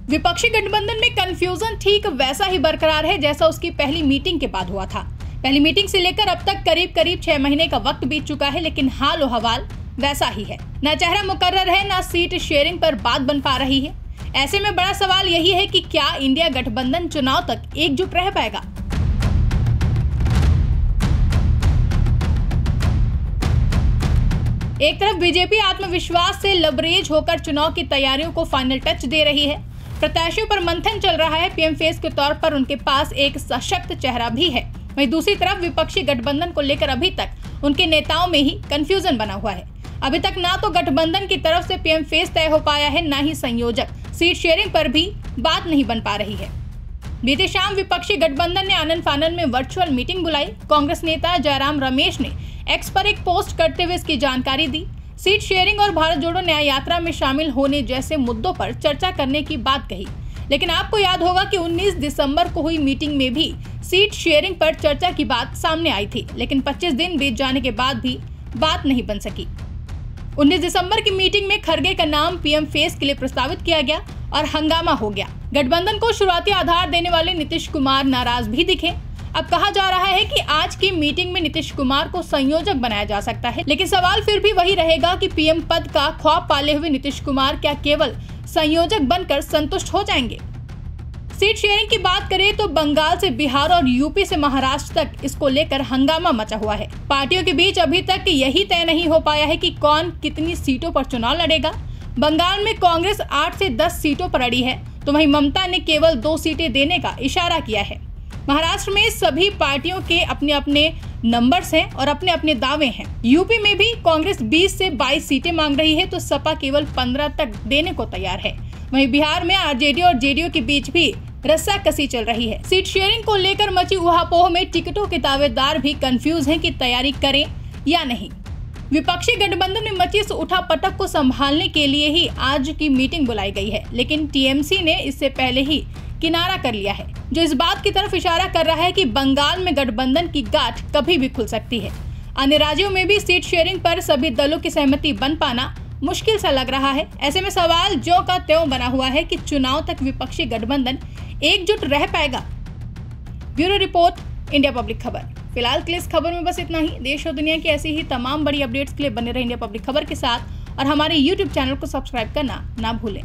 विपक्षी गठबंधन में कंफ्यूजन ठीक वैसा ही बरकरार है जैसा उसकी पहली मीटिंग के बाद हुआ था। पहली मीटिंग से लेकर अब तक करीब 6 महीने का वक्त बीत चुका है, लेकिन हाल और हवाल वैसा ही है। न चेहरा मुकर्रर है, न सीट शेयरिंग पर बात बन पा रही है। ऐसे में बड़ा सवाल यही है कि क्या इंडिया गठबंधन चुनाव तक एकजुट रह पाएगा। एक तरफ बीजेपी आत्मविश्वास से लबरेज होकर चुनाव की तैयारियों को फाइनल टच दे रही है। प्रत्याशियों पर मंथन चल रहा है। पीएम फेस के तौर पर उनके पास एक सशक्त चेहरा भी है। वहीं दूसरी तरफ विपक्षी गठबंधन को लेकर अभी तक उनके नेताओं में ही कंफ्यूजन बना हुआ है। अभी तक ना तो गठबंधन की तरफ से पीएम फेस तय हो पाया है, ना ही संयोजक सीट शेयरिंग पर भी बात नहीं बन पा रही है। बीते शाम विपक्षी गठबंधन ने आनन फानन में वर्चुअल मीटिंग बुलाई। कांग्रेस नेता जयराम रमेश ने एक्स पर एक पोस्ट करते हुए इसकी जानकारी दी। सीट शेयरिंग और भारत जोड़ो न्याय यात्रा में शामिल होने जैसे मुद्दों पर चर्चा करने की बात कही। लेकिन आपको याद होगा कि 19 दिसंबर को हुई मीटिंग में भी सीट शेयरिंग पर चर्चा की बात सामने आई थी, लेकिन 25 दिन बीत जाने के बाद भी बात नहीं बन सकी। 19 दिसंबर की मीटिंग में खड़गे का नाम पीएम फेस के लिए प्रस्तावित किया गया और हंगामा हो गया। गठबंधन को शुरुआती आधार देने वाले नीतीश कुमार नाराज भी दिखे। अब कहा जा रहा है कि आज की मीटिंग में नीतीश कुमार को संयोजक बनाया जा सकता है, लेकिन सवाल फिर भी वही रहेगा कि पीएम पद का ख्वाब पाले हुए नीतीश कुमार क्या केवल संयोजक बनकर संतुष्ट हो जाएंगे। सीट शेयरिंग की बात करें तो बंगाल से बिहार और यूपी से महाराष्ट्र तक इसको लेकर हंगामा मचा हुआ है। पार्टियों के बीच अभी तक यही तय नहीं हो पाया है कि कौन कितनी सीटों पर चुनाव लड़ेगा। बंगाल में कांग्रेस 8 से 10 सीटों पर अड़ी है, तो वहीं ममता ने केवल 2 सीटें देने का इशारा किया है। महाराष्ट्र में सभी पार्टियों के अपने अपने नंबर्स हैं और अपने अपने दावे हैं। यूपी में भी कांग्रेस 20 से 22 सीटें मांग रही है, तो सपा केवल 15 तक देने को तैयार है। वहीं बिहार में आरजेडी और जेडीयू के बीच भी रस्साकसी चल रही है। सीट शेयरिंग को लेकर मची उहापोह में टिकटों के दावेदार भी कंफ्यूज हैं कि तैयारी करें या नहीं। विपक्षी गठबंधन में मची इस उठापटक को संभालने के लिए ही आज की मीटिंग बुलाई गई है, लेकिन टीएमसी ने इससे पहले ही किनारा कर लिया है, जो इस बात की तरफ इशारा कर रहा है कि बंगाल में गठबंधन की गांठ कभी भी खुल सकती है। अन्य राज्यों में भी सीट शेयरिंग पर सभी दलों की सहमति बन पाना मुश्किल सा लग रहा है। ऐसे में सवाल ज्यों का त्यों बना हुआ है कि चुनाव तक विपक्षी गठबंधन एकजुट रह पाएगा। ब्यूरो रिपोर्ट, इंडिया पब्लिक खबर। फिलहाल के लिए इस खबर में बस इतना ही। देश और दुनिया की ऐसी ही तमाम बड़ी अपडेट्स के लिए बने रहे इंडिया पब्लिक खबर के साथ और हमारे YouTube चैनल को सब्सक्राइब करना ना भूलें।